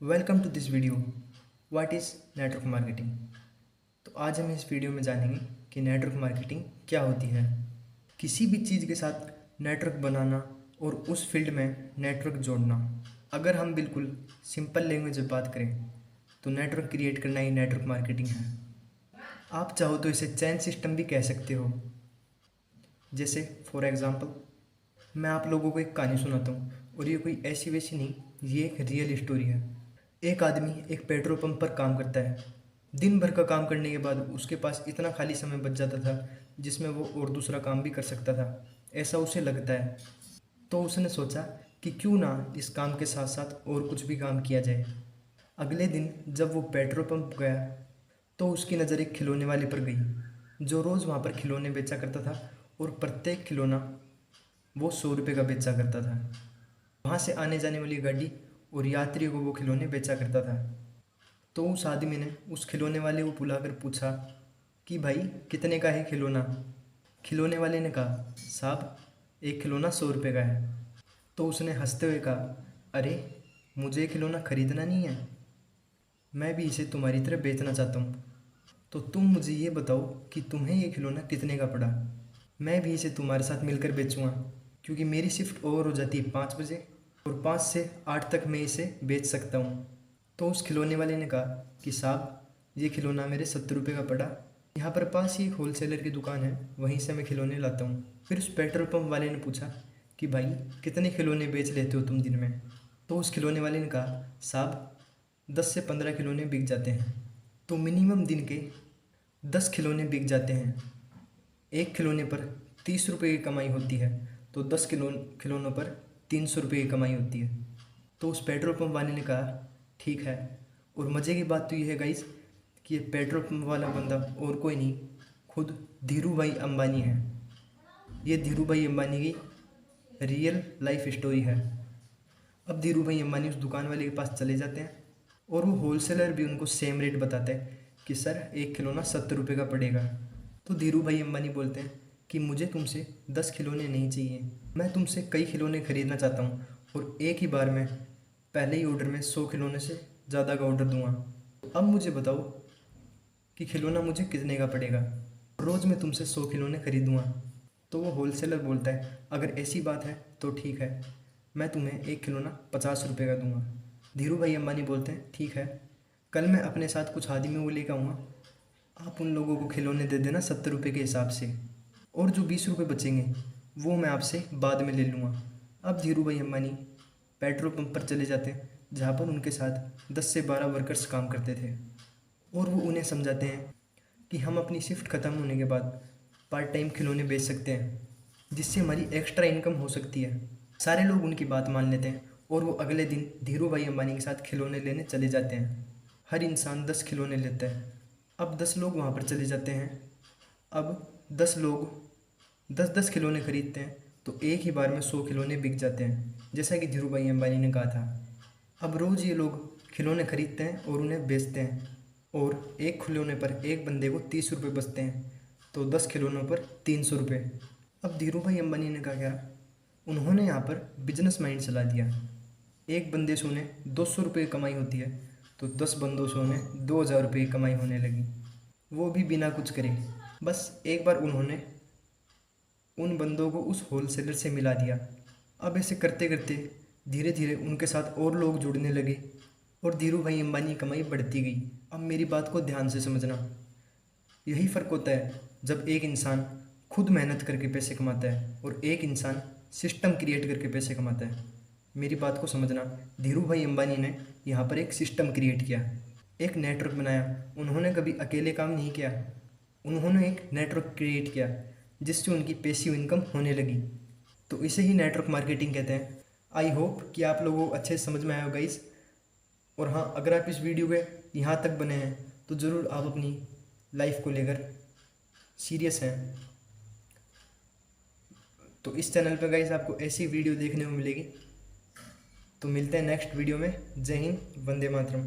Welcome to this video. What is network marketing. तो आज हम इस वीडियो में जानेंगे कि नेटवर्क मार्केटिंग क्या होती है। किसी भी चीज़ के साथ नेटवर्क बनाना और उस फील्ड में नेटवर्क जोड़ना। अगर हम बिल्कुल सिंपल लैंग्वेज में बात करें तो नेटवर्क क्रिएट करना ही नेटवर्क मार्केटिंग है। आप चाहो तो इसे चैन सिस्टम भी कह सकते हो। जैसे फॉर एग्ज़ाम्पल मैं आप लोगों को एक कहानी सुनाता हूँ और ये कोई ऐसी वैसी नहीं, ये एक रियल स्टोरी है। एक आदमी एक पेट्रोल पंप पर काम करता है। दिन भर का काम करने के बाद उसके पास इतना खाली समय बच जाता था जिसमें वो और दूसरा काम भी कर सकता था, ऐसा उसे लगता है। तो उसने सोचा कि क्यों ना इस काम के साथ साथ और कुछ भी काम किया जाए। अगले दिन जब वो पेट्रोल पंप गया तो उसकी नज़र एक खिलौने वाले पर गई जो रोज़ वहाँ पर खिलौने बेचा करता था और प्रत्येक खिलौना वो 100 रुपये का बेचा करता था। वहाँ से आने जाने वाली गाड़ी और यात्रियों को वो खिलौने बेचा करता था। तो उस आदमी ने उस खिलौने वाले को बुलाकर पूछा कि भाई कितने का है खिलौना। खिलौने वाले ने कहा साहब एक खिलौना 100 रुपये का है। तो उसने हंसते हुए कहा अरे मुझे ये खिलौना खरीदना नहीं है, मैं भी इसे तुम्हारी तरह बेचना चाहता हूँ। तो तुम मुझे ये बताओ कि तुम्हें ये खिलौना कितने का पड़ा, मैं भी इसे तुम्हारे साथ मिलकर बेचूँगा क्योंकि मेरी शिफ्ट ओवर हो जाती है 5 बजे और 5 से 8 तक मैं इसे बेच सकता हूँ। तो उस खिलौने वाले ने कहा कि साहब ये खिलौना मेरे 70 रुपये का पड़ा, यहाँ पर पास ही एक होलसेलर की दुकान है, वहीं से मैं खिलौने लाता हूँ। फिर उस पेट्रोल पंप वाले ने पूछा कि भाई कितने खिलौने बेच लेते हो तुम दिन में। तो उस खिलौने वाले ने कहा साहब 10 से 15 खिलौने बिक जाते हैं। तो मिनिमम दिन के 10 खिलौने बिक जाते हैं। एक खिलौने पर 30 रुपये की कमाई होती है, तो 10 खिलौनों पर 300 रुपये की कमाई होती है। तो उस पेट्रोल पंप वाले ने कहा ठीक है। और मज़े की बात तो ये है गाइस कि ये पेट्रोल पंप वाला बंदा और कोई नहीं, खुद धीरू भाई अंबानी है। ये धीरू भाई अंबानी की रियल लाइफ स्टोरी है। अब धीरू भाई अंबानी उस दुकान वाले के पास चले जाते हैं और वो होलसेलर भी उनको सेम रेट बताते हैं कि सर एक खिलौना 70 रुपये का पड़ेगा। तो धीरू भाई अंबानी बोलते हैं कि मुझे तुमसे 10 खिलौने नहीं चाहिए, मैं तुमसे कई खिलौने खरीदना चाहता हूँ और एक ही बार में पहले ही ऑर्डर में 100 खिलौने से ज़्यादा का ऑर्डर दूंगा। अब मुझे बताओ कि खिलौना मुझे कितने का पड़ेगा, रोज़ मैं तुमसे 100 खिलौने खरीदूँगा। तो वो होलसेलर बोलता है अगर ऐसी बात है तो ठीक है, मैं तुम्हें एक खिलौना 50 रुपये का दूंगा। धीरू भाई अंबानी बोलते हैं ठीक है, कल मैं अपने साथ कुछ आदमियों को लेकर आऊँगा, आप उन लोगों को खिलौने दे देना 70 रुपये के हिसाब से, और जो 20 रुपये बचेंगे वो मैं आपसे बाद में ले लूँगा। अब धीरू भाई अंबानी पेट्रोल पंप पर चले जाते हैं जहाँ पर उनके साथ 10 से 12 वर्कर्स काम करते थे और वो उन्हें समझाते हैं कि हम अपनी शिफ्ट ख़त्म होने के बाद पार्ट टाइम खिलौने बेच सकते हैं जिससे हमारी एक्स्ट्रा इनकम हो सकती है। सारे लोग उनकी बात मान लेते हैं और वो अगले दिन धीरू भाई अंबानी के साथ खिलौने लेने चले जाते हैं। हर इंसान 10 खिलौने लेता है। अब 10 लोग वहाँ पर चले जाते हैं। अब 10 लोग 10 10 खिलौने खरीदते हैं तो एक ही बार में 100 खिलौने बिक जाते हैं, जैसा कि धीरू भाई अंबानी ने कहा था। अब रोज़ ये लोग खिलौने खरीदते हैं और उन्हें बेचते हैं और एक खिलौने पर एक बंदे को 30 रुपये बचते हैं, तो 10 खिलौनों पर 300 रुपये। अब धीरू भाई अंबानी ने कहा क्या, उन्होंने यहाँ पर बिजनेस माइंड चला दिया। एक बंदे से उन्हें 200 रुपये की कमाई होती है तो 10 बंदों से उन्हें 2000 रुपये की कमाई होने लगी, वो भी बिना कुछ करे। बस एक बार उन्होंने उन बंदों को उस होलसेलर से मिला दिया। अब ऐसे करते करते धीरे धीरे उनके साथ और लोग जुड़ने लगे और धीरू भाई अंबानी की कमाई बढ़ती गई। अब मेरी बात को ध्यान से समझना, यही फ़र्क होता है जब एक इंसान खुद मेहनत करके पैसे कमाता है और एक इंसान सिस्टम क्रिएट करके पैसे कमाता है। मेरी बात को समझना, धीरू भाई अंबानी ने यहाँ पर एक सिस्टम क्रिएट किया, एक नेटवर्क बनाया। उन्होंने कभी अकेले काम नहीं किया, उन्होंने एक नेटवर्क क्रिएट किया जिससे उनकी पैसिव इनकम होने लगी। तो इसे ही नेटवर्क मार्केटिंग कहते हैं। आई होप कि आप लोगों को अच्छे से समझ में आया होगा गाइस। और हाँ, अगर आप इस वीडियो के यहाँ तक बने हैं तो ज़रूर आप अपनी लाइफ को लेकर सीरियस हैं। तो इस चैनल पर गाइस आपको ऐसी वीडियो देखने को मिलेगी। तो मिलते हैं नेक्स्ट वीडियो में। जय हिंद, वंदे मातरम।